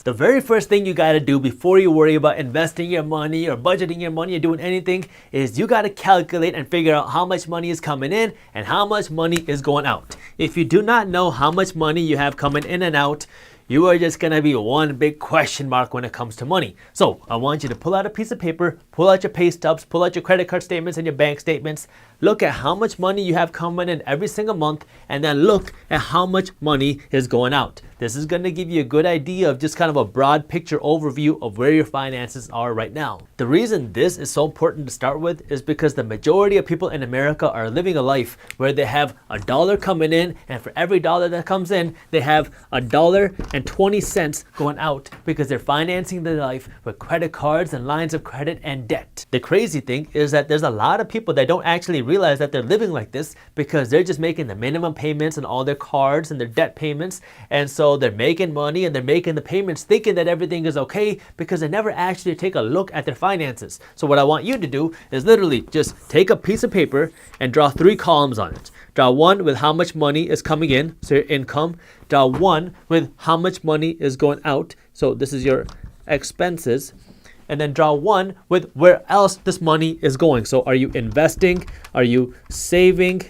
The very first thing you gotta do before you worry about investing your money or budgeting your money or doing anything is you gotta calculate and figure out how much money is coming in and how much money is going out. If you do not know how much money you have coming in and out, you are just gonna be one big question mark when it comes to money. So I want you to pull out a piece of paper, pull out your pay stubs, pull out your credit card statements and your bank statements, look at how much money you have coming in every single month, and then look at how much money is going out. This is gonna give you a good idea of just kind of a broad picture overview of where your finances are right now. The reason this is so important to start with is because the majority of people in America are living a life where they have $1 coming in, and for every dollar that comes in, they have $1.20 going out because they're financing their life with credit cards and lines of credit and debt. The crazy thing is that there's a lot of people that don't actually realize that they're living like this because they're just making the minimum payments on all their cards and their debt payments, and so they're making money and they're making the payments thinking that everything is okay because they never actually take a look at their finances. So what I want you to do is literally just take a piece of paper and draw 3 columns on it. Draw one with how much money is coming in, so your income. Draw one with how much money is going out, so this is your expenses. And then draw one with where else this money is going. So are you investing? Are you saving?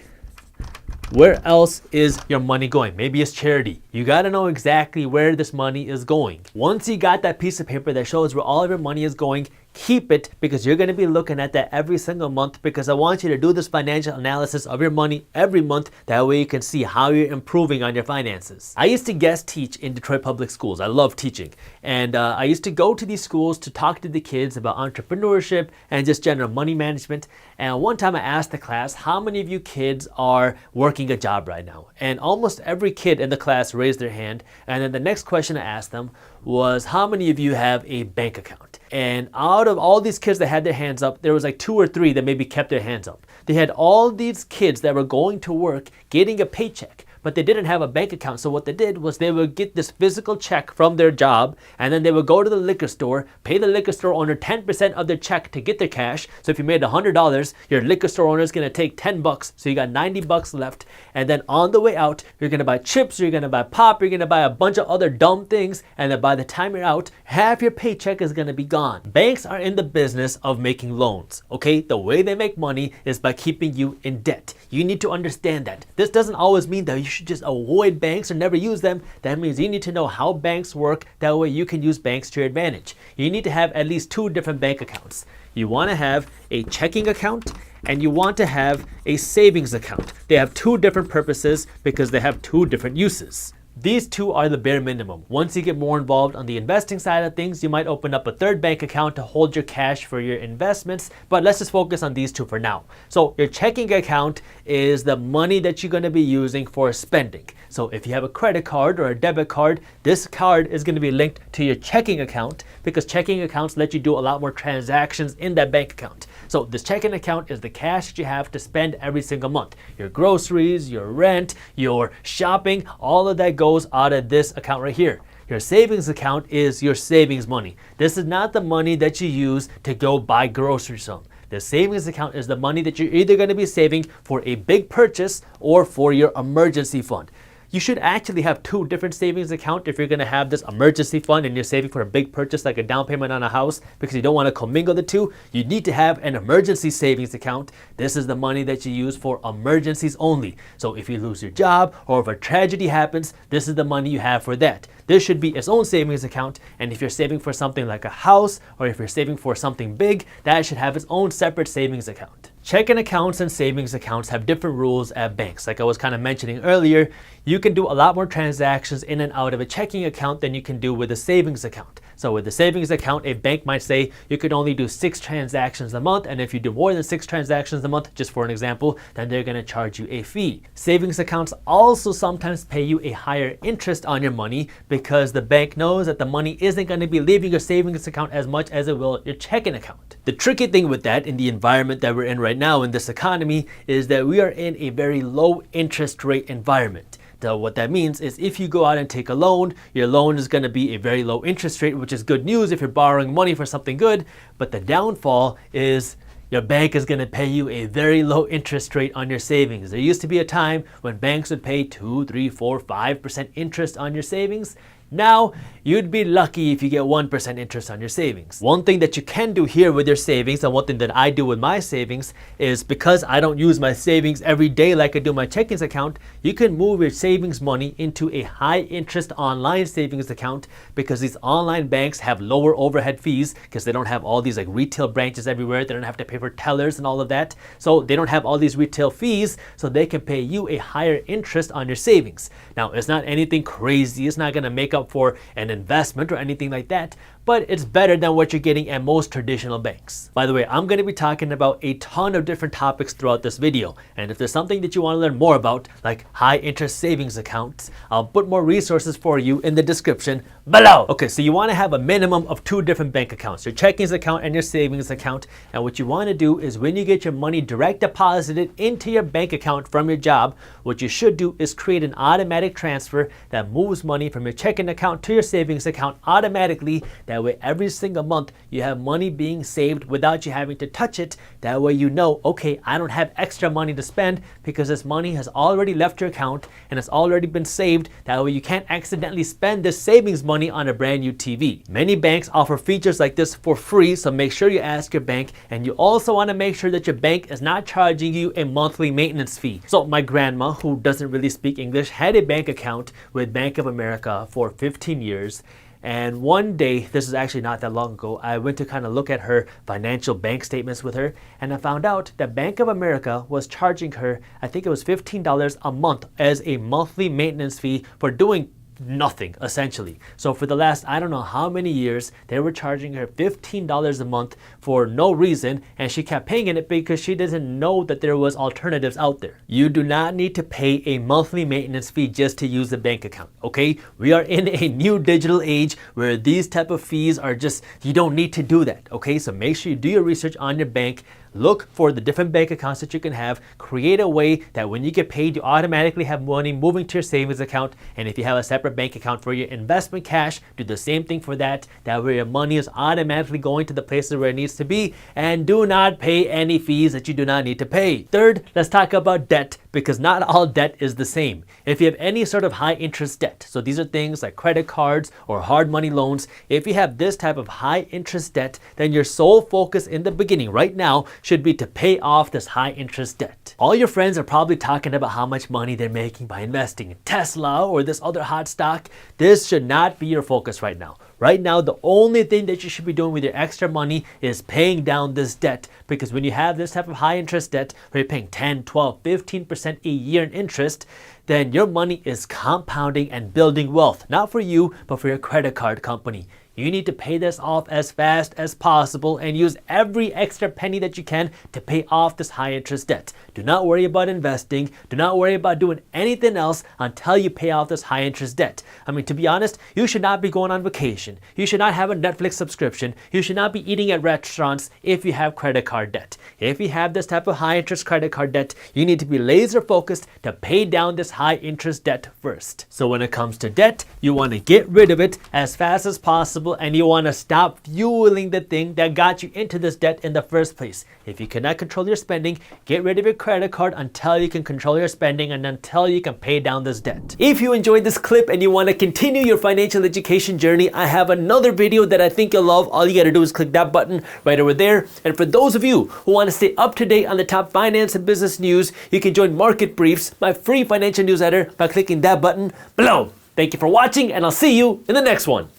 Where else is your money going? Maybe it's charity. You got to know exactly where this money is going. Once you got that piece of paper that shows where all of your money is going, keep it, because you're going to be looking at that every single month, because I want you to do this financial analysis of your money every month. That way you can see how you're improving on your finances. I used to guest teach in Detroit public schools. I love teaching. And I used to go to these schools to talk to the kids about entrepreneurship and just general money management. And one time I asked the class, how many of you kids are working a job right now? And almost every kid in the class raised their hand. And then the next question I asked them was, how many of you have a bank account? And out of all these kids that had their hands up, there was like 2 or 3 that maybe kept their hands up. They had all these kids that were going to work, getting a paycheck, but they didn't have a bank account. So what they did was they would get this physical check from their job, and then they would go to the liquor store, pay the liquor store owner 10% of their check to get their cash. So if you made $100, your liquor store owner is going to take $10, so you got $90 left. And then on the way out, you're going to buy chips, you're going to buy pop, you're going to buy a bunch of other dumb things, and then by the time you're out, half your paycheck is going to be gone. Banks are in the business of making loans, okay? The way they make money is by keeping you in debt. You need to understand that. This doesn't always mean that you should just avoid banks or never use them. That means you need to know how banks work. That way you can use banks to your advantage. You need to have at least 2 different bank accounts. You want to have a checking account and you want to have a savings account. They have 2 different purposes because they have 2 different uses. These 2 are the bare minimum. Once you get more involved on the investing side of things, you might open up a 3rd bank account to hold your cash for your investments, but let's just focus on these 2 for now. So your checking account is the money that you're going to be using for spending. So if you have a credit card or a debit card, this card is going to be linked to your checking account because checking accounts let you do a lot more transactions in that bank account. So this checking account is the cash that you have to spend every single month. Your groceries, your rent, your shopping, all of that goes out of this account right here. Your savings account is your savings money. This is not the money that you use to go buy groceries from. The savings account is the money that you're either going to be saving for a big purchase or for your emergency fund. You should actually have 2 different savings accounts if you're going to have this emergency fund and you're saving for a big purchase like a down payment on a house, because you don't want to commingle the 2. You need to have an emergency savings account. This is the money that you use for emergencies only. So if you lose your job or if a tragedy happens, this is the money you have for that. This should be its own savings account, and if you're saving for something like a house or if you're saving for something big, that should have its own separate savings account. Checking accounts and savings accounts have different rules at banks. Like I was kind of mentioning earlier, you can do a lot more transactions in and out of a checking account than you can do with a savings account. So with the savings account, a bank might say you could only do 6 transactions a month, and if you do more than 6 transactions a month, just for an example, then they're going to charge you a fee. Savings accounts also sometimes pay you a higher interest on your money because the bank knows that the money isn't going to be leaving your savings account as much as it will your checking account. The tricky thing with that in the environment that we're in right now in this economy is that we are in a very low interest rate environment. So what that means is if you go out and take a loan, your loan is going to be a very low interest rate, which is good news if you're borrowing money for something good. But the downfall is your bank is going to pay you a very low interest rate on your savings. There used to be a time when banks would pay 2, 3, 4, 5% interest on your savings. Now, you'd be lucky if you get 1% interest on your savings. One thing that you can do here with your savings, and one thing that I do with my savings, is because I don't use my savings every day like I do my checkings account, you can move your savings money into a high interest online savings account, because these online banks have lower overhead fees because they don't have all these like retail branches everywhere. They don't have to pay for tellers and all of that. So they don't have all these retail fees, so they can pay you a higher interest on your savings. Now, it's not anything crazy. It's not going to make up for an investment or anything like that, but it's better than what you're getting at most traditional banks. By the way, I'm going to be talking about a ton of different topics throughout this video, and if there's something that you want to learn more about, like high interest savings accounts, I'll put more resources for you in the description below. Okay, so you want to have a minimum of 2 different bank accounts, your checkings account and your savings account. And what you want to do is when you get your money direct deposited into your bank account from your job, what you should do is create an automatic transfer that moves money from your checking account to your savings account automatically. That way every single month you have money being saved without you having to touch it. That way you know, okay, I don't have extra money to spend because this money has already left your account and it's already been saved. That way you can't accidentally spend this savings money on a brand new TV. Many banks offer features like this for free, so make sure you ask your bank, and you also want to make sure that your bank is not charging you a monthly maintenance fee. So my grandma, who doesn't really speak English, had a bank account with Bank of America for 15 years. And one day, this is actually not that long ago, I went to kind of look at her financial bank statements with her, and I found out that Bank of America was charging her, I think it was $15 a month as a monthly maintenance fee for doing nothing, essentially. So for the last, I don't know how many years, they were charging her $15 a month for no reason, and she kept paying it because she doesn't know that there was alternatives out there. You do not need to pay a monthly maintenance fee just to use the bank account, okay? We are in a new digital age where these type of fees are just, you don't need to do that, okay? So make sure you do your research on your bank. Look for the different bank accounts that you can have. Create a way that when you get paid, you automatically have money moving to your savings account. And if you have a separate bank account for your investment cash, do the same thing for that. That way your money is automatically going to the places where it needs to be. And do not pay any fees that you do not need to pay. Third, let's talk about debt, because not all debt is the same. If you have any sort of high interest debt, so these are things like credit cards or hard money loans, if you have this type of high interest debt, then your sole focus in the beginning right now should be to pay off this high interest debt. All your friends are probably talking about how much money they're making by investing in Tesla or this other hot stock. This should not be your focus right now. Right now, the only thing that you should be doing with your extra money is paying down this debt, because when you have this type of high interest debt where you're paying 10, 12, 15% a year in interest, then your money is compounding and building wealth, not for you, but for your credit card company. You need to pay this off as fast as possible and use every extra penny that you can to pay off this high interest debt. Do not worry about investing. Do not worry about doing anything else until you pay off this high interest debt. I mean, to be honest, you should not be going on vacation. You should not have a Netflix subscription. You should not be eating at restaurants if you have credit card debt. If you have this type of high interest credit card debt, you need to be laser focused to pay down this high interest debt first. So when it comes to debt, you want to get rid of it as fast as possible, and you want to stop fueling the thing that got you into this debt in the first place. If you cannot control your spending, get rid of your credit card until you can control your spending and until you can pay down this debt. If you enjoyed this clip and you want to continue your financial education journey, I have another video that I think you'll love. All you got to do is click that button right over there. And for those of you who want to stay up to date on the top finance and business news, you can join Market Briefs, my free financial newsletter, by clicking that button below. Thank you for watching, and I'll see you in the next one.